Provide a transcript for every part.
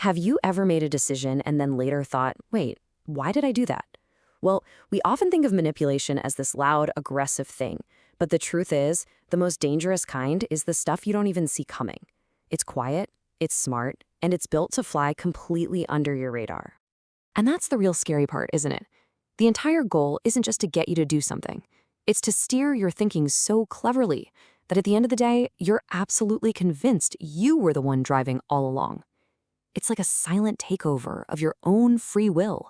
Have you ever made a decision and then later thought, wait, why did I do that? Well, we often think of manipulation as this loud, aggressive thing. But the truth is, the most dangerous kind is the stuff you don't even see coming. It's quiet, it's smart, and it's built to fly completely under your radar. And that's the real scary part, isn't it? The entire goal isn't just to get you to do something. It's to steer your thinking so cleverly that at the end of the day, you're absolutely convinced you were the one driving all along. It's like a silent takeover of your own free will.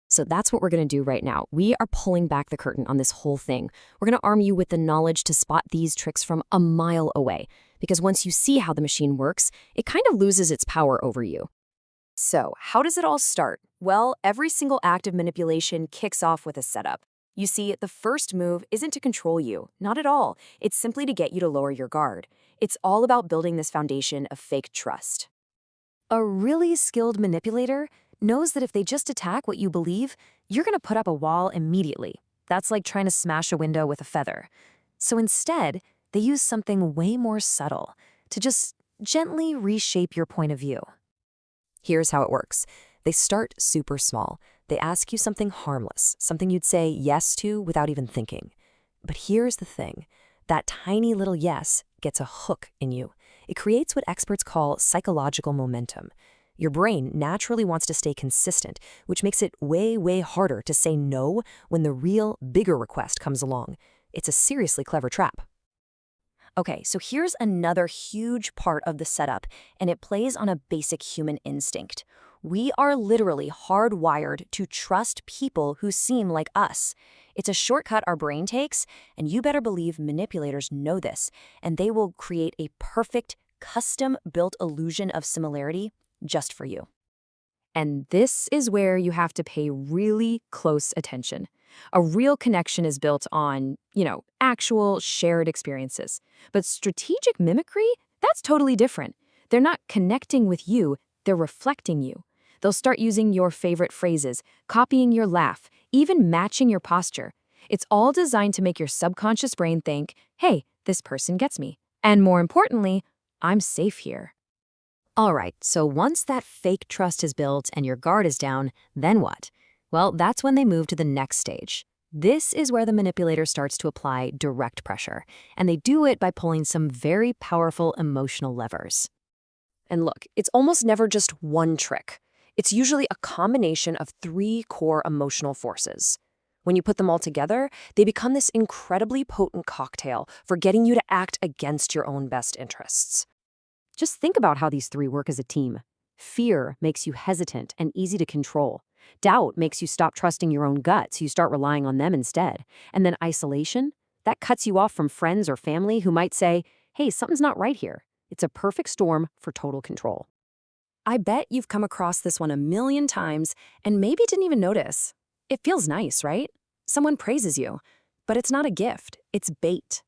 So that's what we're going to do right now. We are pulling back the curtain on this whole thing. We're going to arm you with the knowledge to spot these tricks from a mile away, because once you see how the machine works, it kind of loses its power over you. So, how does it all start? Well, every single act of manipulation kicks off with a setup. You see, the first move isn't to control you, not at all. It's simply to get you to lower your guard. It's all about building this foundation of fake trust. A really skilled manipulator knows that if they just attack what you believe, you're going to put up a wall immediately. That's like trying to smash a window with a feather. So instead, they use something way more subtle to just gently reshape your point of view. Here's how it works. They start super small. They ask you something harmless, something you'd say yes to without even thinking. But here's the thing. That tiny little yes gets a hook in you. It creates what experts call psychological momentum. Your brain naturally wants to stay consistent, which makes it way, way harder to say no when the real, bigger request comes along. It's a seriously clever trap. Okay, so here's another huge part of the setup, and it plays on a basic human instinct. We are literally hardwired to trust people who seem like us. It's a shortcut our brain takes, and you better believe manipulators know this, and they will create a perfect, custom-built illusion of similarity just for you. And this is where you have to pay really close attention. A real connection is built on, actual shared experiences. But strategic mimicry, that's totally different. They're not connecting with you, they're reflecting you. They'll start using your favorite phrases, copying your laugh, even matching your posture. It's all designed to make your subconscious brain think, hey, this person gets me. And more importantly, I'm safe here. All right, so once that fake trust is built and your guard is down, then what? Well, that's when they move to the next stage. This is where the manipulator starts to apply direct pressure, and they do it by pulling some very powerful emotional levers. And look, it's almost never just one trick. It's usually a combination of 3 core emotional forces. When you put them all together, they become this incredibly potent cocktail for getting you to act against your own best interests. Just think about how these 3 work as a team. Fear makes you hesitant and easy to control. Doubt makes you stop trusting your own gut, so you start relying on them instead. And then isolation, that cuts you off from friends or family who might say, hey, something's not right here. It's a perfect storm for total control. I bet you've come across this one a million times and maybe didn't even notice. It feels nice, right? Someone praises you, but it's not a gift, it's bait.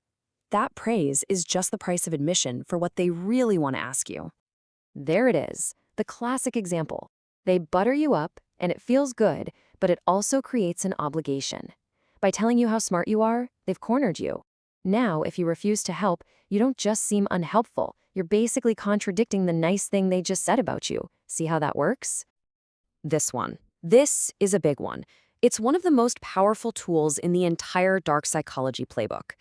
That praise is just the price of admission for what they really want to ask you. There it is, the classic example. They butter you up, and it feels good, but it also creates an obligation. By telling you how smart you are, they've cornered you. Now, if you refuse to help, you don't just seem unhelpful. You're basically contradicting the nice thing they just said about you. See how that works? This is a big one. It's one of the most powerful tools in the entire dark psychology playbook.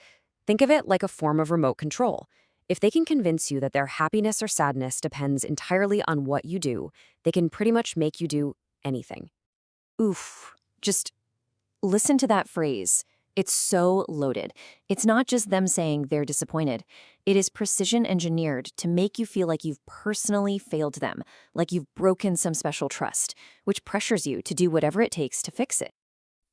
Think of it like a form of remote control. If they can convince you that their happiness or sadness depends entirely on what you do, they can pretty much make you do anything. Oof, just listen to that phrase. It's so loaded. It's not just them saying they're disappointed. It is precision engineered to make you feel like you've personally failed them, like you've broken some special trust, which pressures you to do whatever it takes to fix it.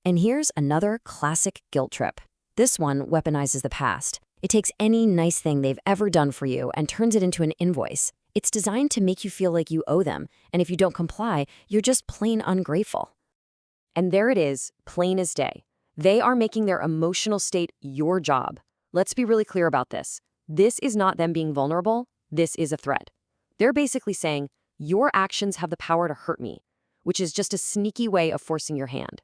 And here's another classic guilt trip. This one weaponizes the past. It takes any nice thing they've ever done for you and turns it into an invoice. It's designed to make you feel like you owe them, and if you don't comply, you're just plain ungrateful. And there it is, plain as day. They are making their emotional state your job. Let's be really clear about this. This is not them being vulnerable. This is a threat. They're basically saying, your actions have the power to hurt me, which is just a sneaky way of forcing your hand.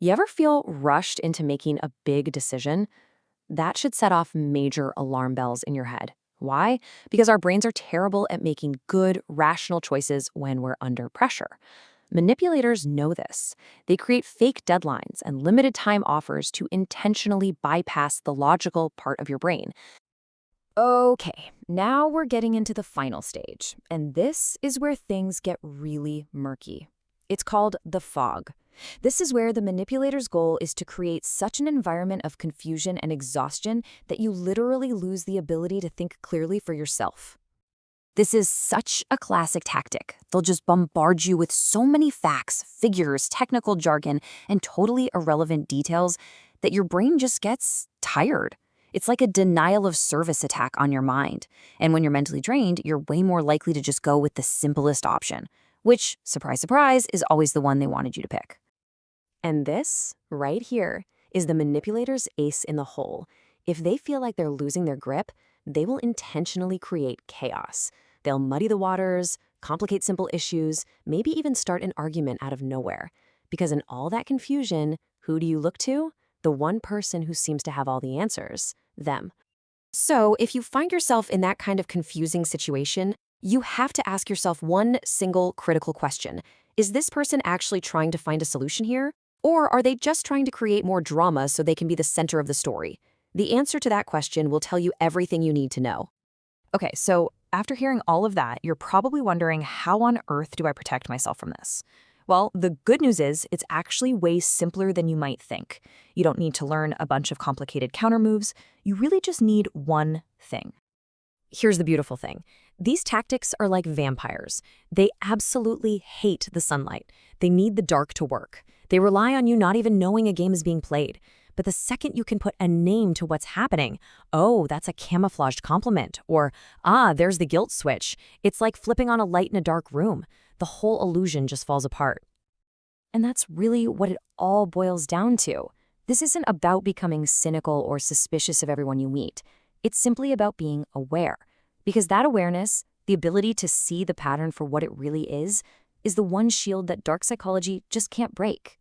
You ever feel rushed into making a big decision? That should set off major alarm bells in your head. Why? Because our brains are terrible at making good, rational choices when we're under pressure. Manipulators know this. They create fake deadlines and limited time offers to intentionally bypass the logical part of your brain. Okay, now we're getting into the final stage, and this is where things get really murky. It's called the fog. This is where the manipulator's goal is to create such an environment of confusion and exhaustion that you literally lose the ability to think clearly for yourself. This is such a classic tactic. They'll just bombard you with so many facts, figures, technical jargon, and totally irrelevant details that your brain just gets tired. It's like a denial of service attack on your mind. And when you're mentally drained, you're way more likely to just go with the simplest option, which, surprise, surprise, is always the one they wanted you to pick. And this, right here, is the manipulator's ace in the hole. If they feel like they're losing their grip, they will intentionally create chaos. They'll muddy the waters, complicate simple issues, maybe even start an argument out of nowhere. Because in all that confusion, who do you look to? The one person who seems to have all the answers, them. So if you find yourself in that kind of confusing situation, you have to ask yourself one single critical question. Is this person actually trying to find a solution here? Or are they just trying to create more drama so they can be the center of the story? The answer to that question will tell you everything you need to know. Okay, so after hearing all of that, you're probably wondering, how on earth do I protect myself from this? Well, the good news is it's actually way simpler than you might think. You don't need to learn a bunch of complicated counter moves. You really just need one thing. Here's the beautiful thing. These tactics are like vampires. They absolutely hate the sunlight. They need the dark to work. They rely on you not even knowing a game is being played. But the second you can put a name to what's happening, oh, that's a camouflaged compliment, or, there's the guilt switch. It's like flipping on a light in a dark room. The whole illusion just falls apart. And that's really what it all boils down to. This isn't about becoming cynical or suspicious of everyone you meet. It's simply about being aware. Because that awareness, the ability to see the pattern for what it really is the one shield that dark psychology just can't break.